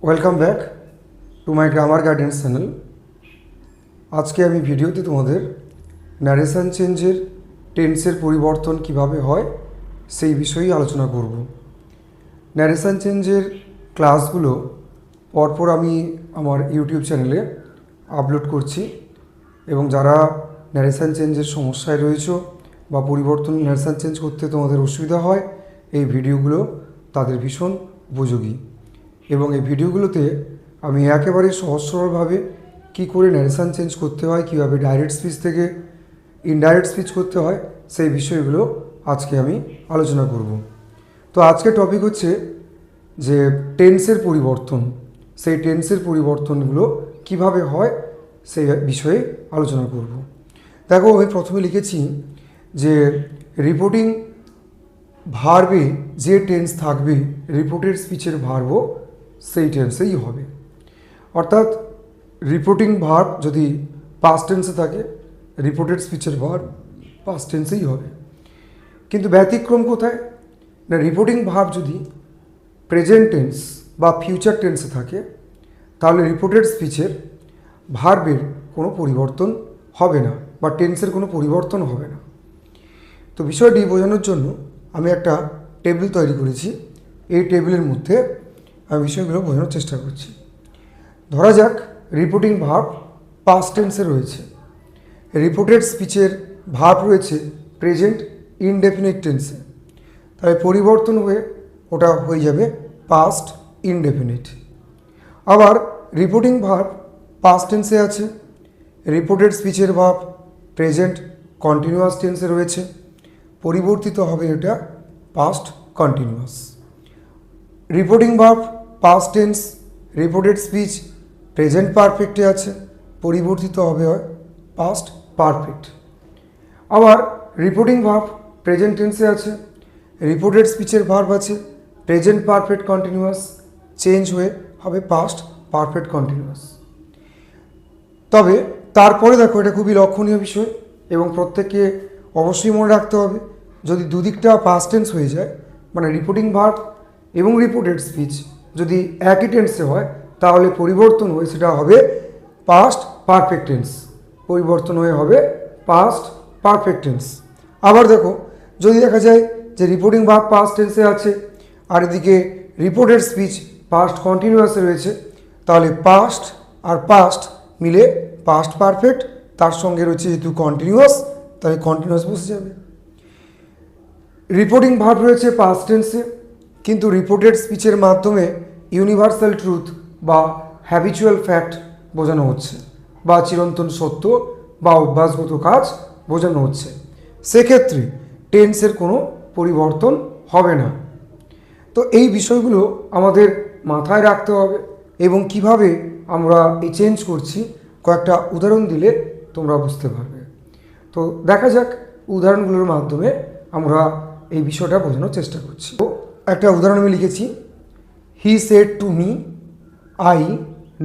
Welcome back to my grammar guidance channel. আজকে আমি ভিডিওতে তোমাদের ন্যারেশন চেঞ্জের টেন্সের পরিবর্তন কিভাবে হয় সেই বিষয়েই আলোচনা করব। ন্যারেশন চেঞ্জের ক্লাসগুলো পরপর আমি আমার ইউটিউব চ্যানেলে আপলোড করছি এবং যারা ন্যারেশন চেঞ্জের সমস্যায় রয়েছে বা পরিবর্তন ন্যারেশন চেঞ্জ করতে তোমাদের অসুবিধা হয়, এই ভিডিওগুলো তাদের ভীষণ উপযোগী। এবং এই ভিডিওগুলোতে আমি একেবারে সহজ সরলভাবে কী করে ন্যারেশন চেঞ্জ করতে হয়, কীভাবে ডাইরেক্ট স্পিচ থেকে ইনডাইরেক্ট স্পিচ করতে হয়, সেই বিষয়গুলো আজকে আমি আলোচনা করব। তো আজকের টপিক হচ্ছে যে টেন্সের পরিবর্তন, সেই টেন্সের পরিবর্তনগুলো কিভাবে হয় সেই বিষয়ে আলোচনা করব। দেখো, আমি প্রথমে লিখেছি যে রিপোর্টিং ভার্বে যে টেন্স থাকবে রিপোর্টেড স্পিচের ভার্বও সেই টেন্সেই হবে। অর্থাৎ রিপোর্টিং ভার্ব যদি পাস্ট টেন্সে থাকে, রিপোর্টেড স্পিচের ভার্ব পাস্ট টেন্সেই হবে। কিন্তু ব্যতিক্রম কোথায়? না, রিপোর্টিং ভার্ব যদি প্রেজেন্ট টেন্স বা ফিউচার টেন্সে থাকে তাহলে রিপোর্টেড স্পিচের ভার্বের কোনো পরিবর্তন হবে না বা টেন্সের কোনো পরিবর্তন হবে না। তো বিষয়টি বোঝানোর জন্য আমি একটা টেবিল তৈরি করেছি। এই টেবিলের মধ্যে আমি বিষয়গুলো বোঝানোর চেষ্টা করছি। ধরা যাক রিপোর্টিং ভার্ব পাস্ট টেন্সে রয়েছে, রিপোর্টেড স্পিচের ভার্ব রয়েছে প্রেজেন্ট ইনডেফিনিট টেন্সে, তাই পরিবর্তন হয়ে ওটা হয়ে যাবে পাস্ট ইনডেফিনিট। আবার রিপোর্টিং ভার্ব পাস্ট টেন্সে আছে, রিপোর্টেড স্পিচের ভার্ব প্রেজেন্ট কন্টিনিউয়াস টেন্সে রয়েছে, পরিবর্তিত হবে এটা past continuous. Reporting verb past tense, reported speech present পারফেক্টে আছে, পরিবর্তিত হবে হয় পাস্ট পারফেক্ট। আবার রিপোর্টিং ভার্ব প্রেজেন্ট টেন্সে আছে, রিপোর্টেড স্পিচের ভার্ব আছে প্রেজেন্ট পারফেক্ট কন্টিনিউয়াস, চেঞ্জ হয়ে হবে পাস্ট পারফেক্ট কন্টিনিউয়াস। তবে তারপরে দেখো, এটা খুবই লক্ষণীয় বিষয় এবং প্রত্যেককে অবশ্যই মনে রাখতে হবে, যদি দুদিকটা পাস্ট টেন্স হয়ে যায়, মানে রিপোর্টিং ভার্ব এবং রিপোর্টেড স্পিচ যদি একই টেন্সে হয় তাহলে পরিবর্তন হয়ে সেটা হবে পাস্ট পারফেক্ট টেন্স, পরিবর্তন হয়ে হবে পাস্ট পারফেক্ট টেন্স। আবার দেখো, যদি দেখা যায় যে রিপোর্টিং ভার্ব পাস্ট টেন্সে আছে আর এদিকে রিপোর্টেড স্পিচ পাস্ট কন্টিনিউয়াসে রয়েছে, তাহলে পাস্ট আর পাস্ট মিলে পাস্ট পারফেক্ট, তার সঙ্গে রয়েছে যেহেতু কন্টিনিউয়াস তাহলে কন্টিনিউয়াস বসে যাবে। রিপোর্টিং ভার্ব রয়েছে পাস্ট টেন্সে, কিন্তু রিপোর্টেড স্পিচের মাধ্যমে ইউনিভার্সাল ট্রুথ বা হ্যাবিচুয়াল ফ্যাক্ট বোঝানো হচ্ছে বা চিরন্তন সত্য বা অভ্যাসগত কাজ বোঝানো হচ্ছে, সেক্ষেত্রে টেন্সের কোনো পরিবর্তন হবে না। তো এই বিষয়গুলো আমাদের মাথায় রাখতে হবে এবং কিভাবে আমরা এই চেঞ্জ করছি কয়েকটা উদাহরণ দিলে তোমরা বুঝতে পারবে। তো দেখা যাক উদাহরণগুলোর মাধ্যমে আমরা এই বিষয়টা বোঝানোর চেষ্টা করছি। তো একটা উদাহরণ আমি লিখেছি, he said to me I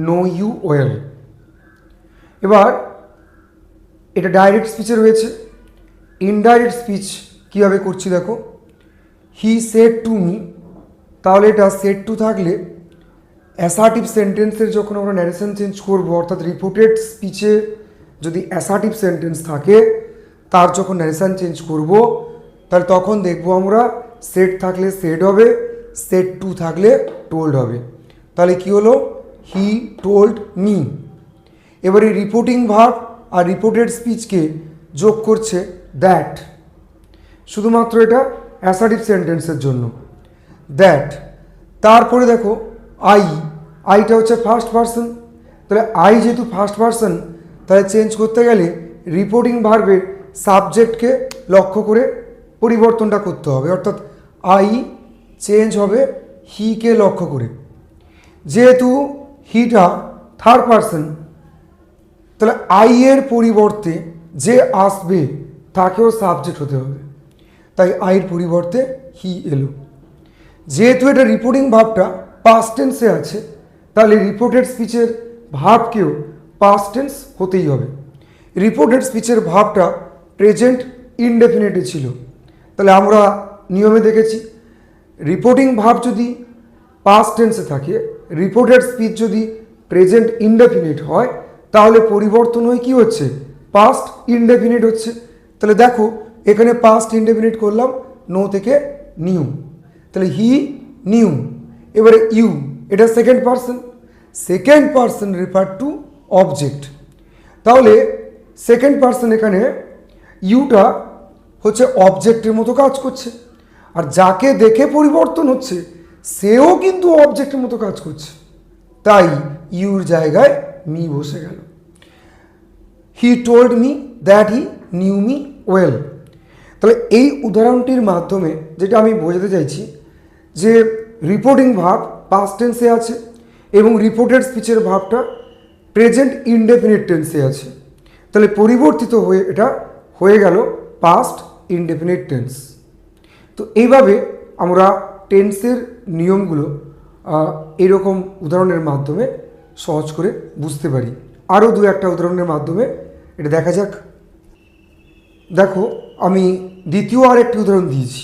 know you well. এবার এটা ডাইরেক্ট স্পিচে রয়েছে। ইনডাইরেক্ট স্পিচ কীভাবে করছি দেখো, হি সেড টু মি, তাহলে এটা সেড টু থাকলে অ্যাসার্টিভ সেন্টেন্সের যখন আমরা ন্যারেশন চেঞ্জ করব, অর্থাৎ রিপোর্টেড স্পিচে যদি অ্যাসার্টিভ সেন্টেন্স থাকে তার যখন ন্যারেশন চেঞ্জ করব তাহলে তখন দেখব আমরা সেড থাকলে সেড হবে, সেড টু থাকলে টোল্ড হবে। তাহলে কি হলো, হি টোল্ড মি। এবারে রিপোর্টিং ভার্ব আর রিপোর্টেড স্পিচকে যোগ করছে দ্যাট, শুধুমাত্র এটা অ্যাসার্টিভ সেন্টেন্সের জন্য দ্যাট। তারপরে দেখো আইটা হচ্ছে ফার্স্ট পারসন, তাহলে আই যেহেতু ফার্স্ট পারসন তাহলে চেঞ্জ করতে গেলে রিপোর্টিং ভার্বের সাবজেক্টকে লক্ষ্য করে পরিবর্তনটা করতে হবে, অর্থাৎ আই চেঞ্জ হবে হিকে লক্ষ্য করে। যেহেতু হিটা থার্ড পারসন তাহলে আই এর পরিবর্তে যে আসবে তাকেও সাবজেক্ট হতে হবে, তাই আইয়ের পরিবর্তে হি এলো। যেহেতু এটা রিপোর্টিং ভার্বটা পাস্ট টেন্সে আছে তাহলে রিপোর্টেড স্পিচের ভার্বকেও পাস্ট টেন্স হতেই হবে। রিপোর্টেড স্পিচের ভার্বটা প্রেজেন্ট ইনডেফিনিটে ছিল, তাহলে আমরা নিয়মে দেখেছি রিপোর্টিং ভার্ব যদি পাস্ট টেন্সে থাকে, রিপোর্টেড স্পিচ যদি প্রেজেন্ট ইনডেফিনিট হয় তাহলে পরিবর্তন হয়ে কী হচ্ছে, পাস্ট ইনডেফিনিট হচ্ছে। তাহলে দেখো এখানে পাস্ট ইনডেফিনিট করলাম, নো থেকে নিউ, তাহলে হি নিউ। এবারে ইউ, এটা second person refer to object. তাহলে সেকেন্ড পার্সন এখানে ইউটা হচ্ছে অবজেক্টের মতো কাজ করছে, আর যাকে দেখে পরিবর্তন হচ্ছে সেও কিন্তু অবজেক্টের মতো কাজ করছে, তাই ইউর জায়গায় মি বসে গেল। হি told me that he knew me well. তাহলে এই উদাহরণটির মাধ্যমে যেটা আমি বোঝাতে চাইছি যে রিপোর্টিং ভার্ব পাস্ট টেন্সে আছে এবং রিপোর্টেড স্পিচের ভার্বটা প্রেজেন্ট ইনডেফিনিট টেন্সে আছে। তাহলে পরিবর্তিত হয়ে এটা হয়ে গেল পাস্ট ইনডেফিনিট টেন্স। তো এইভাবে আমরা টেন্সের নিয়মগুলো এরকম উদাহরণের মাধ্যমে সহজ করে বুঝতে পারি। আরও দু একটা উদাহরণের মাধ্যমে এটা দেখা যাক। দেখো আমি দ্বিতীয় আরেকটি উদাহরণ দিয়েছি।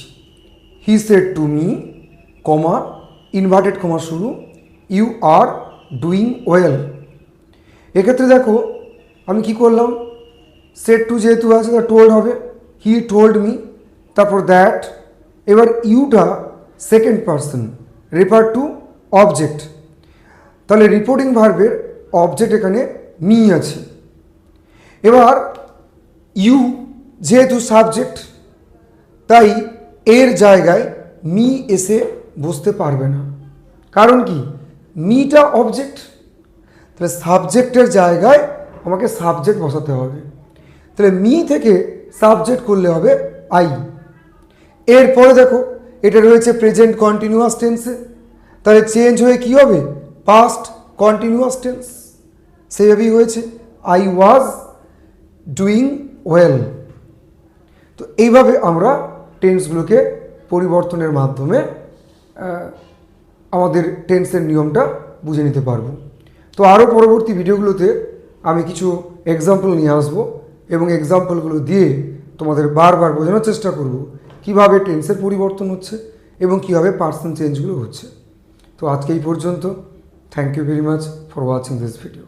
হি said to me, comma inverted comma শুরু, ইউ আর ডুইং ওয়েল। এক্ষেত্রে দেখো আমি কি করলাম, সেড টু যেহেতু আছে তা টোল্ড হবে, হি টোল্ড মি, তারপর দ্যাট। এবার ইউটা second person refer to object, তাহলে রিপোর্টিং ভার্বের অবজেক্ট এখানে মি আছে। এবার ইউ যেহেতু সাবজেক্ট তাই এর জায়গায় মি এসে বসতে পারবে না, কারণ কি মিটা অবজেক্ট, তাহলে সাবজেক্টের জায়গায় আমাকে সাবজেক্ট বসাতে হবে। তাহলে মি থেকে সাবজেক্ট করলে হবে আই। এরপরে দেখো এটা রয়েছে প্রেজেন্ট কন্টিনিউয়াস টেন্সে, তাহলে চেঞ্জ হয়ে কী হবে, পাস্ট কন্টিনিউয়াস টেন্স। সেইভাবেই হয়েছে আই ওয়াজ ডুইং ওয়েল। তো এইভাবে আমরা টেন্সগুলোকে পরিবর্তনের মাধ্যমে আমাদের টেন্সের নিয়মটা বুঝে নিতে পারবো। তো আরও পরবর্তী ভিডিওগুলোতে আমি কিছু এক্সাম্পল নিয়ে আসবো এবং এক্সাম্পলগুলো দিয়ে তোমাদের বারবার বোঝানোর চেষ্টা করব কিভাবে টেন্সের পরিবর্তন হচ্ছে এবং কিভাবে পার্সন চেঞ্জগুলো হচ্ছে। তো আজকে এই পর্যন্ত। Thank you very much for watching this video.